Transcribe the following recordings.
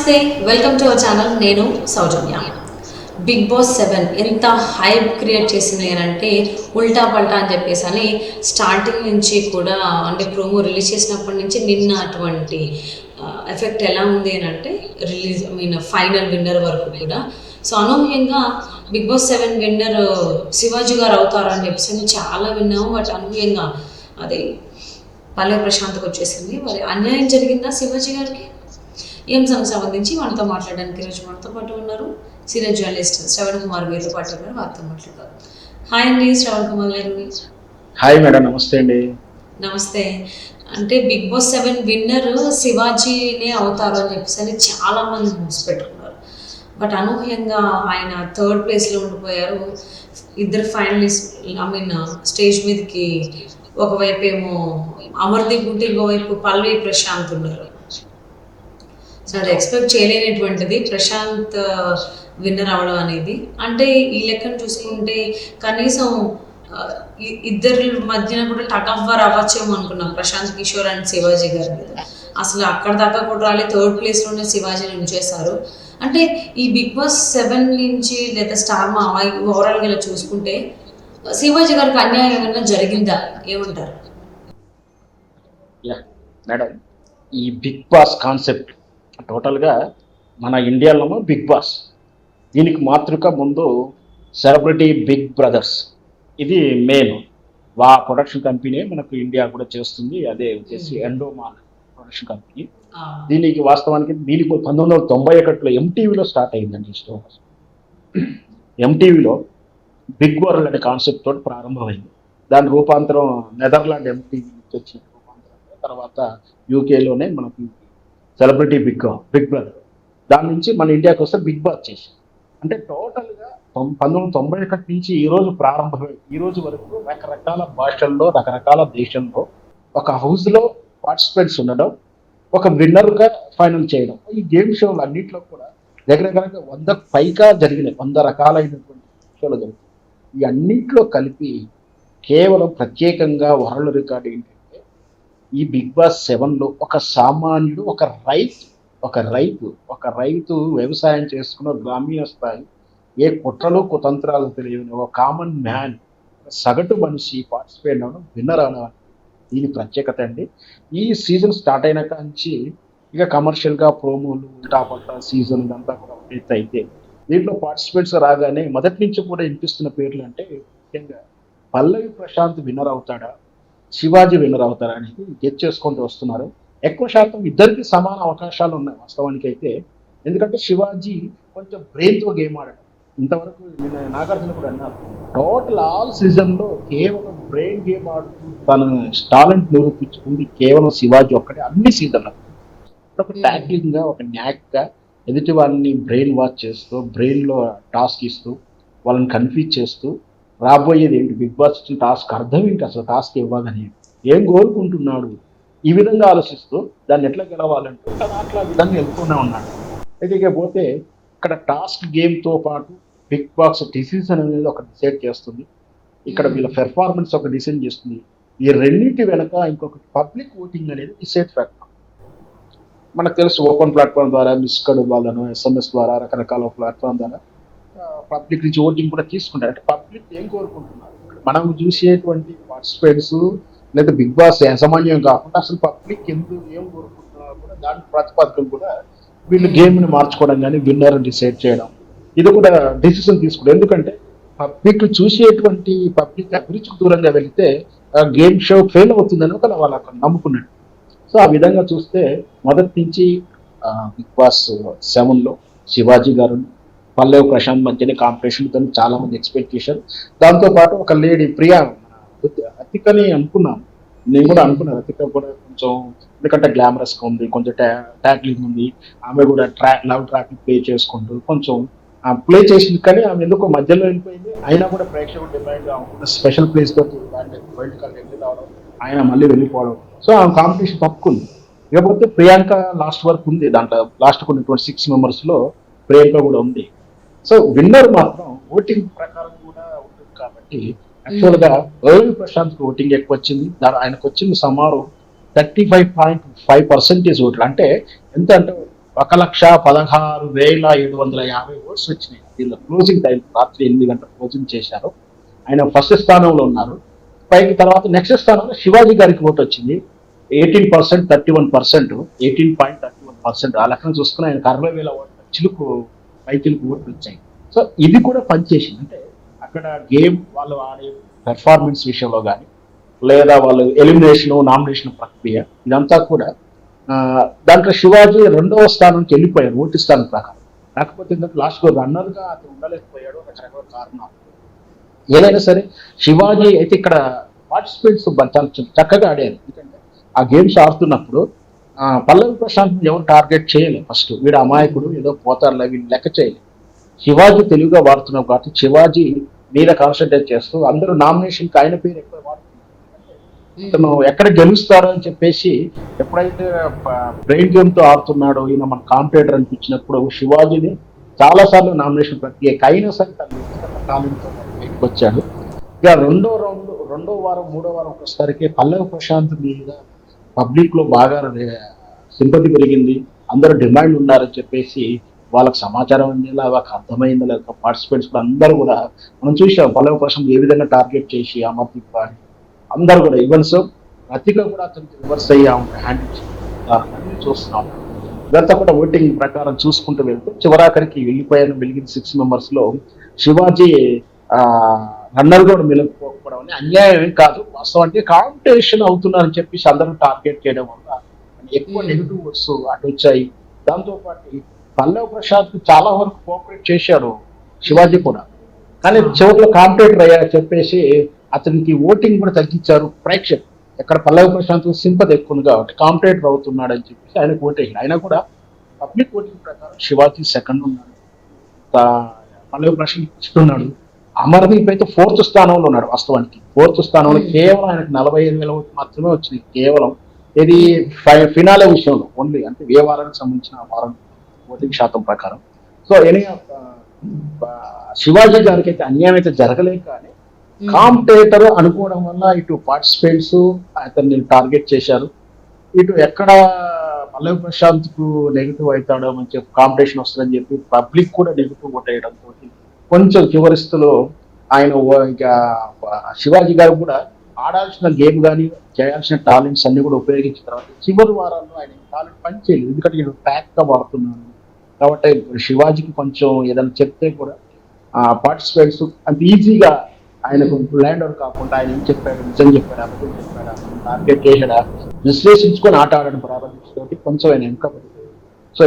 నమస్తే, welcome to our channel. నేను సౌజన్య. Big boss 7 ఎంత హైప్ క్రియేట్ చేసింది అని అంటే ఉల్టా పల్టా అని చెప్పేసి అని స్టార్టింగ్ నుంచి కూడా అంటే ప్రోమో రిలీజ్ చేసినప్పటి నుంచి నిన్న అటువంటి ఎఫెక్ట్ ఎలా ఉంది అని అంటే ఫైనల్ విన్నర్ వరకు కూడా. సో అనూహ్యంగా బిగ్ బాస్ 7 విన్నర్ శివాజీ గారు అవుతారని చెప్పేసి చాలా విన్నాము. బట్ అనూహ్యంగా అది పల్లె ప్రశాంత్కి వచ్చేసింది. మరి అన్యాయం జరిగిందా శివాజీ గారికి? ఈ అంశానికి సంబంధించి మనతో మాట్లాడడానికి ఈరోజు మనతో పాటు ఉన్నారు సీనియర్ జర్నలిస్ట్ శ్రవణ్ కుమార్ గారితో పాటు ఉన్నారు. వారితో మాట్లాడతారు. హాయ్ అండి శ్రవణ్ కుమార్ గారు. హాయ్ మేడం, నమస్తే అండి. నమస్తే. అంటే బిగ్ బాస్ 7 విన్నర్ శివాజీనే అవుతారు అని చెప్పేసి చాలా మంది హోప్స్ పెట్టుకున్నారు. బట్ అనూహ్యంగా ఆయన థర్డ్ ప్లేస్లో ఉండిపోయారు. ఇద్దరు ఫైనలిస్ట్ స్టేజ్ మీదకి ఒకవైపు ఏమో అమర్దీప్ ఉంటే ఇంకోవైపు పల్లవి ప్రశాంత్ ఉన్నారు. సో అది ఎక్స్పెక్ట్ చేయలేనటువంటిది ప్రశాంత్ విన్నర్ అవడం అనేది. అంటే ఈ లెక్కను చూసుకుంటే కనీసం ఇద్దరి మధ్యన కూడా టగ్ ఆఫ్ వార్ అవ్వచ్చేమో అనుకున్నాం ప్రశాంత్ కిషోర్ అండ్ శివాజీ గారి మీద. అసలు అక్కడ దాకా కూడా రాలే, థర్డ్ ప్లేస్లోనే శివాజీని ఉంచేశారు. అంటే ఈ బిగ్ బాస్ 7 నుంచి లేదా స్టార్ మా ఓవరాల్గా ఇలా చూసుకుంటే శివాజీ గారికి అన్యాయం ఏమైనా జరిగిందా, ఏమంటారు? మేడం, ఈ బిగ్ బాస్ కాన్సెప్ట్ టోటల్గా మన ఇండియాలో బిగ్ బాస్, దీనికి మాతృక ముందు సెలబ్రిటీ బిగ్ బ్రదర్స్. ఇది మెయిన్ ప్రొడక్షన్ కంపెనీ మనకు ఇండియా కూడా చేస్తుంది. అదే వచ్చేసి ఎండోమాన్ ప్రొడక్షన్ కంపెనీ. దీనికి వాస్తవానికి 1991లో ఎంటీవీలో స్టార్ట్ అయిందండి స్టోరీ. ఎంటీవీలో బిగ్ వరల్డ్ అనే కాన్సెప్ట్ తోటి ప్రారంభమైంది. దాని రూపాంతరం నెదర్లాండ్ ఎంటీవీ నుంచి వచ్చిన రూపాంతరం, తర్వాత యూకేలోనే మనకి సెలబ్రిటీ బిగ్ బ్రదర్. దాని నుంచి మన ఇండియాకి వస్తే బిగ్ బాస్ చేసి, అంటే టోటల్గా 1991 నుంచి ఈ రోజు ప్రారంభమై ఈ రోజు వరకు రకరకాల భాషల్లో రకరకాల దేశంలో ఒక హౌస్లో పార్టిసిపెంట్స్ ఉండడం, ఒక విన్నర్గా ఫైనల్ చేయడం. ఈ గేమ్ షోలు అన్నింటిలో కూడా దగ్గర 100 పైగా జరిగినాయి, 100 రకాలైనటువంటి షోలు జరిగినాయి. ఈ అన్నింటిలో కలిపి కేవలం ప్రత్యేకంగా వరల్డ్ రికార్డు ఏంటంటే ఈ బిగ్ బాస్ 7లో ఒక సామాన్యుడు, ఒక రైతు వ్యవసాయం చేసుకున్న గ్రామీణ స్థాయి, ఏ కుట్రలు కుతంత్రాలు తెలియని ఒక కామన్ మ్యాన్, సగటు మనిషి పార్టిసిపేట్ అవ్వడం, విన్నర్ అవడం, దీని ప్రత్యేకత అండి. ఈ సీజన్ స్టార్ట్ అయిన నుంచి ఇక కమర్షియల్గా ప్రోమోలు ఉల్టాపల్టా సీజన్ ఇదంతా కూడా అయితే దీంట్లో పార్టిసిపెంట్స్ రాగానే మొదటి నుంచి కూడా వినిపిస్తున్న పేర్లు అంటే ముఖ్యంగా పల్లవి ప్రశాంత్ విన్నర్ అవుతాడా, శివాజీ విన్నర్ అవుతారా అనేది గెట్ చేసుకుంటూ వస్తున్నారు. ఎక్కువ శాతం ఇద్దరికి సమాన అవకాశాలు ఉన్నాయి వాస్తవానికి అయితే. ఎందుకంటే శివాజీ కొంచెం బ్రెయిన్తో గేమ్ ఆడడం. ఇంతవరకు నాగార్జున కూడా అన్నారు, టోటల్ ఆల్ సీజన్లో కేవలం బ్రెయిన్ గేమ్ ఆడుతూ తన టాలెంట్ నిరూపించుకుంది కేవలం శివాజీ ఒక్కటే అన్ని సీజన్లో. ఒక ట్యాక్లింగ్గా, ఒక న్యాక్గా ఎదుటి వాళ్ళని బ్రెయిన్ వాచ్ చేస్తూ, బ్రెయిన్లో టాస్క్ ఇస్తూ, వాళ్ళని కన్ఫ్యూజ్ చేస్తూ, రాబోయేది ఏంటి, బిగ్ బాస్ ఇచ్చిన టాస్క్ అర్థం ఏంటి, అసలు టాస్క్ ఇవ్వగానే ఏం కోరుకుంటున్నాడు, ఈ విధంగా ఆలోచిస్తూ దాన్ని ఎట్లా గెలవాలంటూ అట్లా విధంగా వెళ్తూనే ఉన్నాడు. అయితే ఇకపోతే ఇక్కడ టాస్క్ గేమ్తో పాటు బిగ్ బాస్ డిసిజన్ అనేది ఒక డిసైడ్ చేస్తుంది. ఇక్కడ వీళ్ళ పెర్ఫార్మెన్స్ ఒక డిసైడ్ చేస్తుంది. ఈ రెండింటి వెనక ఇంకొకటి పబ్లిక్ ఓటింగ్ అనేది డిసైడ్ ఫ్యాక్టర్. మనకు తెలుసు, ఓపెన్ ప్లాట్ఫామ్ ద్వారా, మిస్కడ్ వాళ్ళను SMS ద్వారా, రకరకాల ప్లాట్ఫామ్ ద్వారా పబ్లిక్ నుంచి ఓటింగ్ కూడా తీసుకుంటారు. అంటే పబ్లిక్ ఏం కోరుకుంటున్నారు, మనం చూసేటువంటి పార్టిసిపెంట్స్ లేదా బిగ్ బాస్ యాజమాన్యం కాకుండా అసలు పబ్లిక్ ఏం కోరుకుంటున్నారు కూడా దాని ప్రతిపాదకలు కూడా వీళ్ళు గేమ్ని మార్చుకోవడం కానీ విన్నర్ డిసైడ్ చేయడం, ఇది కూడా డిసిషన్ తీసుకోవడం. ఎందుకంటే పబ్లిక్ చూసేటువంటి పబ్లిక్ అభిరుచికి దూరంగా వెళితే గేమ్ షో ఫెయిల్ అవుతుందని ఒక వాళ్ళు అక్కడ నమ్ముకున్నట్టు. సో ఆ విధంగా చూస్తే మొదటి నుంచి బిగ్ బాస్ 7లో శివాజీ గారు, పల్లవి ప్రశాంత్ మధ్యనే కాంపిటీషన్తో చాలా మంది ఎక్స్పెక్టేషన్. దాంతోపాటు ఒక లేడీ ప్రియా, రతికని అనుకున్నాను, నేను కూడా అనుకున్నాను. రతిక కూడా కొంచెం, ఎందుకంటే గ్లామరస్గా ఉంది, కొంచెం ట్యాక్లింగ్ ఉంది, ఆమె కూడా లవ్ ట్రాక్ ప్లే చేసుకుంటూ కొంచెం ప్లే చేసింది. కానీ ఆమె ఎందుకో మధ్యలో వెళ్ళిపోయింది. అయినా కూడా ప్రేక్షకులు డిమాండ్ స్పెషల్ ప్లేస్ తోటి వరల్డ్ కార్డ్ వెళ్ళి రావడం, ఆయన మళ్ళీ వెళ్ళిపోవడం. సో ఆమె కాంపిటీషన్ తప్పుకుంది. ఇకపోతే ప్రియాంక లాస్ట్ వరకు ఉంది, దాంట్లో లాస్ట్ కొన్ని 26 మెంబర్స్లో ప్రియాంక కూడా ఉంది. సో విన్నర్ మాత్రం ఓటింగ్ ప్రకారం కూడా ఉంటుంది కాబట్టి యాక్చువల్గా పల్లవి ప్రశాంత్ ఓటింగ్ ఎక్కువ వచ్చింది. ఆయనకు వచ్చింది సుమారు 35.5% ఓట్లు. అంటే ఎంత అంటే 1,16,750 ఓట్స్ వచ్చినాయి. దీనిలో క్లోజింగ్ టైం రాత్రి 8 గంటలకు క్లోజింగ్ చేశారు. ఆయన ఫస్ట్ స్థానంలో ఉన్నారు. పైకి తర్వాత నెక్స్ట్ స్థానంలో శివాజీ గారికి ఓటు వచ్చింది 18%, 31%, 18.31%. ఆ లెక్కన చూసుకుని ఆయనకు 60,000 ఓట్లు చిలుకు పైచిలుకు ఓట్లు వచ్చాయి. సో ఇది కూడా పనిచేసింది. అంటే అక్కడ గేమ్ వాళ్ళు ఆడే పెర్ఫార్మెన్స్ విషయంలో కానీ లేదా వాళ్ళు ఎలిమినేషన్ నామినేషన్ ప్రక్రియ ఇదంతా కూడా దాంట్లో శివాజీ 2వ స్థానానికి వెళ్ళిపోయారు ఓటు స్థానం ప్రకారం. కాకపోతే లాస్ట్ రన్నర్గా అతను ఉండలేకపోయాడు, రకరకాల కారణాలు. ఏదైనా సరే శివాజీ అయితే ఇక్కడ పార్టిసిపేట్స్ చాలా చక్కగా ఆడారు. ఎందుకంటే ఆ గేమ్స్ ఆడుతున్నప్పుడు పల్లవి ప్రశాంత్ ఎవరు టార్గెట్ చేయలేదు. ఫస్ట్ వీడు అమాయకుడు ఏదో పోతారులే వీళ్ళు లెక్క చేయలేదు. శివాజీ తెలుగుగా వాడుతున్నావు కాబట్టి శివాజీ మీద కాన్సన్ట్రేట్ చేస్తూ అందరూ నామినేషన్కి ఆయన పేరు ఎక్కువ వాడుతున్నారు. అతను ఎక్కడ గెలుస్తాడో అని చెప్పేసి ఎప్పుడైతే బ్రెయిన్ గేమ్ తో ఆడుతున్నాడో ఈయన మన కాంపిటేటర్ అనిపించినప్పుడు శివాజీని చాలా సార్లు నామినేషన్ ప్రక్రియకి అయినా సరే తన టాలెంట్తో బయటకు వచ్చాడు. ఇక రెండో వారం మూడో వారం వచ్చేసరికి పల్లవి ప్రశాంత్ మీద పబ్లిక్ లో బాగా సింపతి పెరిగింది. అందరూ డిమాండ్ ఉన్నారని చెప్పేసి వాళ్ళకి సమాచారం అందేలా వాళ్ళకి అర్థమైందా లేక పార్టిసిపెంట్స్ కూడా అందరూ కూడా మనం చూసాం పల్లవి ప్రశాంత్ ఏ విధంగా టార్గెట్ చేసి అమర్దీప్ కానీ అందరూ కూడా ఈవెన్స్ రతిగా కూడా అతనికి రివర్స్ అయ్యా హ్యాండిల్ చూస్తున్నాం. ఇదంతా కూడా ఓటింగ్ ప్రకారం చూసుకుంటూ వెళ్తూ చివరాఖరికి వెలిగిన 6 మెంబర్స్ లో శివాజీ రన్నర్ కూడా మిలకపోవడం అని అన్యాయం కాదు. వాస్తవానికి కాంపిటీషన్ అవుతున్నారని చెప్పేసి అందరూ టార్గెట్ చేయడం వల్ల ఎక్కువ నెగిటివ్ వర్డ్స్ అటు వచ్చాయి. దాంతో పాటు పల్లవి ప్రశాంత్ చాలా వరకు కోఆపరేట్ చేశారు శివాజీ కూడా, కానీ చివరిలో కాంపిటేటర్ అయ్యా చెప్పేసి అతనికి ఓటింగ్ కూడా తగ్గించారు. ప్రేక్షకులు ఎక్కడ పల్లవి ప్రశాంత్ సింపతి ఎక్కువ ఉంది కాబట్టి కాంపిటేటర్ అవుతున్నాడు అని చెప్పేసి ఆయనకు ఓటేసాడు. ఆయన కూడా పబ్లిక్ ఓటింగ్ ప్రకారం శివాజీ సెకండ్ ఉన్నాడు, పల్లవి ప్రశాంత్ ఫస్ట్ ఉన్నాడు. అమర్దీప్ అయితే 4th స్థానంలో ఉన్నాడు. వాస్తవానికి 4th స్థానంలో కేవలం ఆయనకు 45,000 ఓట్లు మాత్రమే వచ్చినాయి. కేవలం ఇది ఫినాలే విషయంలో ఓన్లీ అంటే ఏ వారానికి సంబంధించిన వారం ఓటింగ్ శాతం ప్రకారం. సో శివాజీ గారికి అయితే అన్యాయం అయితే జరగలేదు, కానీ కాంపిటేటర్ అనుకోవడం వల్ల ఇటు పార్టిసిపెంట్స్ అతన్ని టార్గెట్ చేశారు, ఇటు ఎక్కడ పల్లవి ప్రశాంత్ కు నెగిటివ్ అవుతాడో అని చెప్పి కాంపిటీషన్ వస్తుందని చెప్పి పబ్లిక్ కూడా నెగిటివ్ ఓటేయడంతో కొంచెం చివరిస్తులో ఆయన ఇక శివాజీ గారు కూడా ఆడాల్సిన గేమ్ కానీ చేయాల్సిన టాలెంట్స్ అన్ని కూడా ఉపయోగించిన తర్వాత చివరి వారాల్లో ఆయన టాలెంట్ పనిచేయలేదు. ఎందుకంటే నేను ప్యాక్గా వాడుతున్నాను కాబట్టి శివాజీకి కొంచెం ఏదైనా చెప్తే కూడా పార్టిసిపేట్స్ అంత ఈజీగా ఆయనకు ల్యాండ్ అవుట్ కాకుండా ఆయన ఏం చెప్పాడు, నిజం చెప్పాడా, అబద్ధం చెప్పాడా, టార్గెట్ చేశాడా విశ్లేషించుకొని ఆట ఆడడం ప్రారంభించడం కొంచెం ఆయన వెనుకబడింది. సో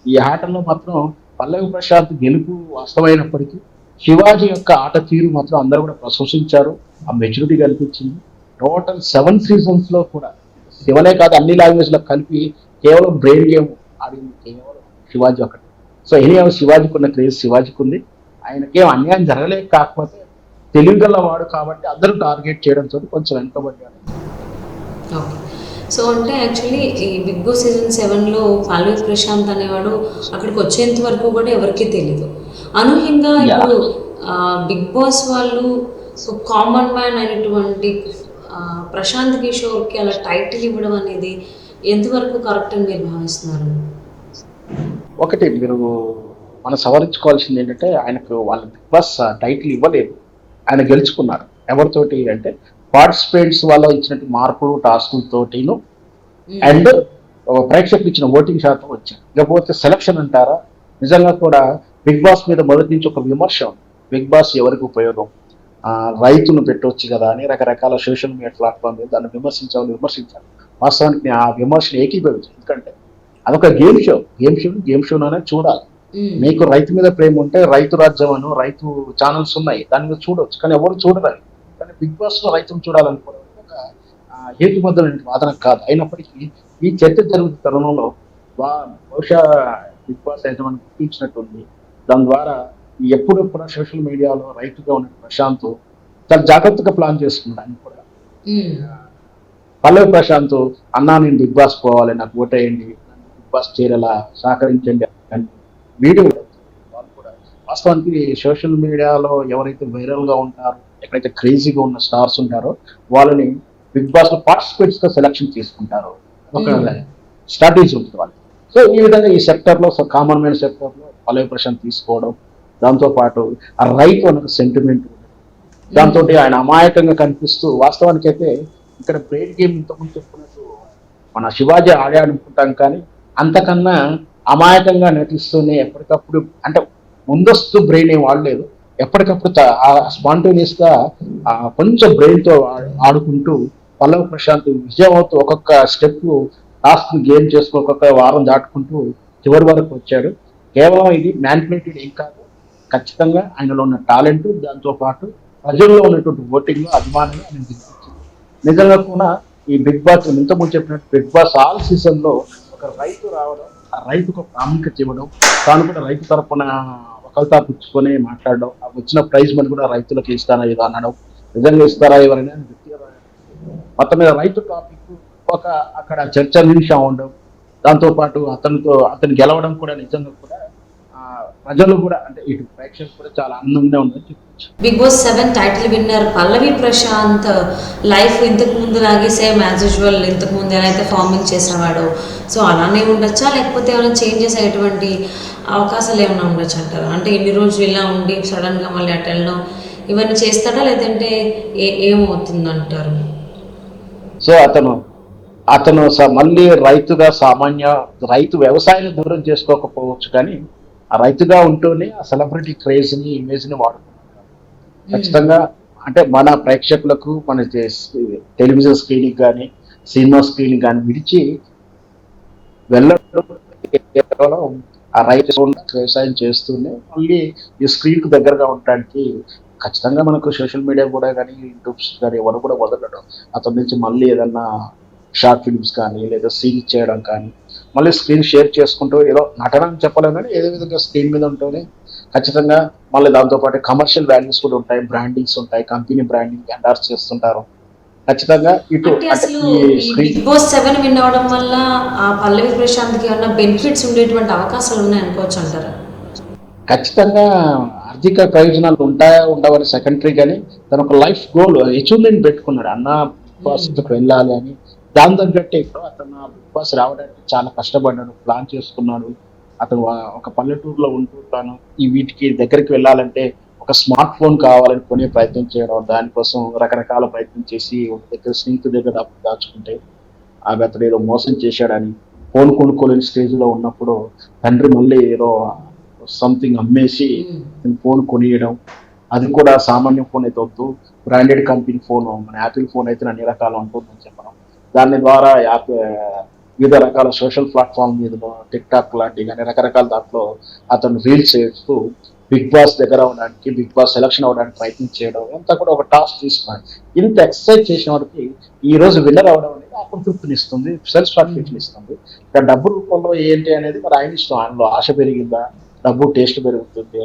ఈ ఆటల్లో మాత్రం పల్లవి ప్రశాంత్ గెలుపు వాస్తవమైనప్పటికీ శివాజీ యొక్క ఆట తీరు మాత్రం అందరూ కూడా ప్రశంసించారు. ఆ మెచ్యూరిటీ కనిపించింది. టోటల్ 7 seasons లో కూడా శివనే కాదు అన్ని లాంగ్వేజ్ లో కలిపి కేవలం బ్రెయిన్ గేమ్ ఆడింది కేవలం శివాజీ ఒకటి. సో శివాజీకి ఉన్న క్రేజ్ శివాజీకి ఉంది. ఆయనకేం అన్యాయం జరగలేక కాకపోతే తెలివిగల వాడు కాబట్టి అందరూ టార్గెట్ చేయడంతో కొంచెం వెనుకబడ్డాడు. సో అంటే యాక్చువల్లీ ఈ బిగ్ బాస్ సీజన్ 7లో పల్లవి ప్రశాంత్ అనేవాడు అక్కడికి వచ్చేంత వరకు కూడా ఎవరికీ తెలీదు. అనూహ్యంగా ఇప్పుడు బిగ్ బాస్ వాళ్ళు కామన్ మ్యాన్ అయినటువంటి ప్రశాంత్ కిషోర్కి అలా టైటిల్ ఇవ్వడం అనేది ఎంతవరకు కరెక్ట్ అని మీరు భావిస్తున్నారు? ఒకటి మీరు మనం సవరించుకోవాల్సింది ఏంటంటే ఆయనకు వాళ్ళ బిగ్ బాస్ టైటిల్ ఇవ్వలేదు, ఆయన గెలుచుకున్నారు. ఎవరితోటి అంటే పార్టిసిపెంట్స్ వల్ల ఇచ్చినట్టు మార్కులు టాస్కులతోటిను అండ్ ప్రేక్షకులు ఇచ్చిన ఓటింగ్ శాతం వచ్చారు. ఇకపోతే సెలక్షన్ అంటారా, నిజంగా కూడా బిగ్ బాస్ మీద మొదటి నుంచి ఒక విమర్శ ఉంది. బిగ్ బాస్ ఎవరికి ఉపయోగం, రైతును పెట్టవచ్చు కదా అని రకరకాల సోషల్ మీడియా ప్లాట్ఫామ్ మీద దాన్ని విమర్శించాలి. వాస్తవానికి ఆ విమర్శను ఏకీభవించాలి. ఎందుకంటే అదొక గేమ్ షోలోనే చూడాలి. మీకు రైతు మీద ప్రేమ ఉంటే రైతు రాజ్యం అను రైతు ఛానల్స్ ఉన్నాయి, దాని మీద చూడవచ్చు, కానీ ఎవరు చూడరు. కానీ బిగ్ బాస్ లో రైతును చూడాలనుకోవడం ఒక హేతుబద్ధమైన వాదన కాదు. అయినప్పటికీ ఈ చర్చ జరుగుతున్న తరుణంలో బహుశా బిగ్ బాస్ అయితే మనం గుర్తించినట్టుంది. దాని ద్వారా ఎప్పుడెప్పుడు సోషల్ మీడియాలో రైతుగా ఉన్న ప్రశాంత్ చాలా జాగ్రత్తగా ప్లాన్ చేసుకున్నాడు. ఆయన కూడా పల్లవి ప్రశాంత్ అన్నా నేను బిగ్ బాస్ పోవాలి, నాకు ఓటేయండి, బిగ్ బాస్ చేరేలా సహకరించండి అని వీడియో వాళ్ళు కూడా వాస్తవానికి సోషల్ మీడియాలో ఎవరైతే వైరల్ గా ఉంటారో, ఎక్కడైతే క్రేజీగా ఉన్న స్టార్స్ ఉంటారో వాళ్ళని బిగ్ బాస్ లో పార్టిసిపేట్స్ గా సెలక్షన్ చేసుకుంటారు. ఒక స్ట్రాటజీ ఉంటుంది వాళ్ళకి. సో ఈ విధంగా ఈ సెక్టర్లో కామన్ మ్యాన్ సెక్టర్లో పల్లవి ప్రశాంత్ తీసుకోవడం, దాంతోపాటు ఆ రైతు అనే సెంటిమెంట్, దాంతో ఆయన అమాయకంగా కనిపిస్తూ వాస్తవానికి అయితే ఇక్కడ బ్రెయిన్ గేమ్ ఇంతకుముందు చెప్పుకున్నట్టు మన శివాజీ ఆడాడు అనుకుంటాం, కానీ అంతకన్నా అమాయకంగా నటిస్తూనే ఎప్పటికప్పుడు అంటే ముందస్తు బ్రెయిన్ ఏం వాడలేదు, ఎప్పటికప్పుడు స్పాంటేనియస్ గా కొంచెం బ్రెయిన్ తో ఆడుకుంటూ పల్లవి ప్రశాంత్ విజయం అవుతూ ఒక్కొక్క స్టెప్ టాస్క్ గేమ్ చేసుకుని ఒక్కొక్క వారం దాటుకుంటూ చివరి వరకు వచ్చాడు. కేవలం ఇది మ్యానిపులేటెడ్ ఏం కాదు, ఖచ్చితంగా ఆయనలో ఉన్న టాలెంట్, దాంతో పాటు ప్రజల్లో ఉన్నటువంటి ఓటింగ్ అభిమానంగా ఆయన గెలిపించింది. నిజంగా కూడా ఈ బిగ్ బాస్ ఇంతకుముందు చెప్పినట్టు బిగ్ బాస్ ఆల్ సీజన్ లో ఒక రైతు రావడం, ఆ రైతుకు ప్రాముఖ్యత ఇవ్వడం, తాను కూడా రైతు తరపున ఒకరితో పుచ్చుకొని మాట్లాడడం, ఆ వచ్చిన ప్రైజ్ మనీ కూడా రైతులకు ఇస్తానా ఇది అనడం, నిజంగా ఇస్తారా ఎవరైనా అని వ్యక్తిగత మొత్తం మీద రైతు టాపిక్ ఒక అక్కడ చర్చ నిమిషం ఉండడం, దాంతో పాటు అతను గెలవడం కూడా నిజంగా కూడా ప్రజలు కూడా అంటే ఇటు ప్రేక్షకులు కూడా చాలా ఆనందంగా ఉందని చెప్పచ్చు. బిగ్ బాస్ 7 టైటిల్ విన్నర్ పల్లవి ప్రశాంత్ లైఫ్ ఇంతకు ముందు లాగే సేమ్ యాజ్ యూజువల్ ఇంతకు ముందు ఎలా అయితే ఫార్మింగ్ చేసేవాడో సో అలానే ఉండొచ్చా, లేకపోతే ఏమైనా చేంజెస్ అయ్యేటువంటి అవకాశాలు ఏమైనా ఉండొచ్చు అంటారా? అంటే ఇన్ని రోజులు ఇలా ఉండి సడన్గా మళ్ళీ అటు వెళ్ళడం ఇవన్నీ చేస్తాడా, లేదంటే ఏమవుతుంది అంటారు? సో అతను మళ్ళీ రైతుగా రైతు వ్యవసాయాన్ని దూరం చేసుకోకపోవచ్చు, కానీ ఆ రైతుగా ఉంటూనే ఆ సెలబ్రిటీ క్రేజ్ ని ఇమేజ్ ని వాడుకుంటున్నారు. ఖచ్చితంగా అంటే మన ప్రేక్షకులకు మన టెలివిజన్ స్క్రీన్ కానీ సినిమా స్క్రీన్ కానీ విడిచి వెళ్ళడం కేవలం ఆ రైతు వ్యవసాయం చేస్తూనే మళ్ళీ ఈ స్క్రీన్ కు దగ్గరగా ఉండడానికి ఖచ్చితంగా మనకు సోషల్ మీడియా కూడా కానీ యూట్యూబ్స్ కానీ ఎవరు కూడా వదలడం, అతని నుంచి మళ్ళీ ఏదన్నా షార్ట్ ఫిల్మ్స్ కానీ లేదా సీన్స్ చేయడం కానీ మళ్ళీ స్క్రీన్ షేర్ చేసుకుంటూ ఏదో నటన అని చెప్పలేము, కానీ ఏదో విధంగా స్క్రీన్ మీద ఉంటూనే ఖచ్చితంగా మళ్ళీ దాంతోపాటు కమర్షియల్ వాల్యూస్ కూడా ఉంటాయి, బ్రాండింగ్స్ ఉంటాయి, కంపెనీ బ్రాండింగ్ ఎండార్స్ చేస్తుంటారు. ఖచ్చితంగా ఇటు అంటే అంటే అసలు ఈ ఈ స్క్రీన్ బిగ్ బాస్ 7 విన్ అవడం వల్ల ఆ పల్లవి ప్రశాంత్కి ఏమైనా బెనిఫిట్స్ ఉండేటువంటి అవకాశాలు ఉన్నాయి అనుకోవచ్చు అంటారా? ఖచ్చితంగా ఆర్థిక ప్రయోజనాలు ఉంటాయా ఉండవని సెకండరీ, కానీ తన ఒక లైఫ్ గోల్ అచీవ్మెంట్ పెట్టుకున్నాడు, అన్న బిగ్ బాస్కి వెళ్ళాలి అని. దాని తగ్గట్టే ఇప్పుడు అతను బిగ్ బాస్ రావడానికి చాలా కష్టపడ్డాడు, ప్లాన్ చేసుకున్నాడు. అతను ఒక పల్లెటూరులో ఉంటూ తాను ఈ వీటికి దగ్గరికి వెళ్ళాలంటే ఒక స్మార్ట్ ఫోన్ కావాలని కొనే ప్రయత్నం చేయడం, దానికోసం రకరకాల ప్రయత్నం చేసి ఒక దగ్గర స్నేహితుడి దగ్గర డబ్బు దాచుకుంటే అతను ఏదో మోసం చేశాడని ఫోన్ కొనుక్కోలేని స్టేజ్ లో ఉన్నప్పుడు తండ్రి మళ్ళీ ఏదో సంథింగ్ అమ్మేసి ఫోన్ కొనియడం, అది కూడా సామాన్య ఫోన్ అయితే వద్దు, బ్రాండెడ్ కంపెనీ ఫోన్, మన యాపిల్ ఫోన్ అయితే అన్ని రకాలు ఉంటుందని చెప్పడం, దాని ద్వారా వివిధ రకాల సోషల్ ప్లాట్ఫామ్ మీద టిక్ టాక్ లాంటి కానీ రకరకాల దాంట్లో అతను రీల్స్ చేస్తూ బిగ్ బాస్ దగ్గర అవడానికి, బిగ్ బాస్ సెలక్షన్ అవడానికి ప్రయత్నం చేయడం, అంతా కూడా ఒక టాస్క్ తీసుకున్నాడు. ఇంత ఎక్సర్సైజ్ చేసిన వాడికి ఈ రోజు విన్నర్ అవడం అనేది అసంతృప్తిని ఇస్తుంది, సెల్ఫ్ సాటిస్ఫాక్షన్ ఇస్తుంది. ఇక డబ్బు రూపంలో ఏంటి అనేది మరి ఆయన ఇష్టం, ఆయనలో ఆశ పెరిగిందా, డబ్బు టేస్ట్ పెరుగుతుంది,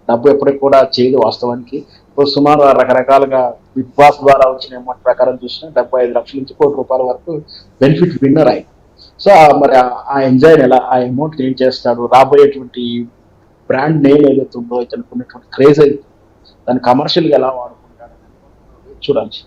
డబ్బు ఎప్పటికి కూడా చేయదు వాస్తవానికి. ఇప్పుడు సుమారు రకరకాలుగా బిగ్ బాస్ ద్వారా వచ్చిన అమౌంట్ ప్రకారం చూసినా 75 లక్షల నుంచి ₹1,00,00,000 వరకు బెనిఫిట్ విన్నర్ అయ్యి. సో మరి ఆ ఎంజాయ్ ఎలా, ఆ అమౌంట్ ఏం చేస్తాడు, రాబోయేటువంటి బ్రాండ్ నేమ్ ఏదైతే ఉందో ఇతనికి ఉన్నటువంటి క్రేజ్ అయితే దాన్ని కమర్షియల్ గా ఎలా వాడుకుంటాడు చూడాలి.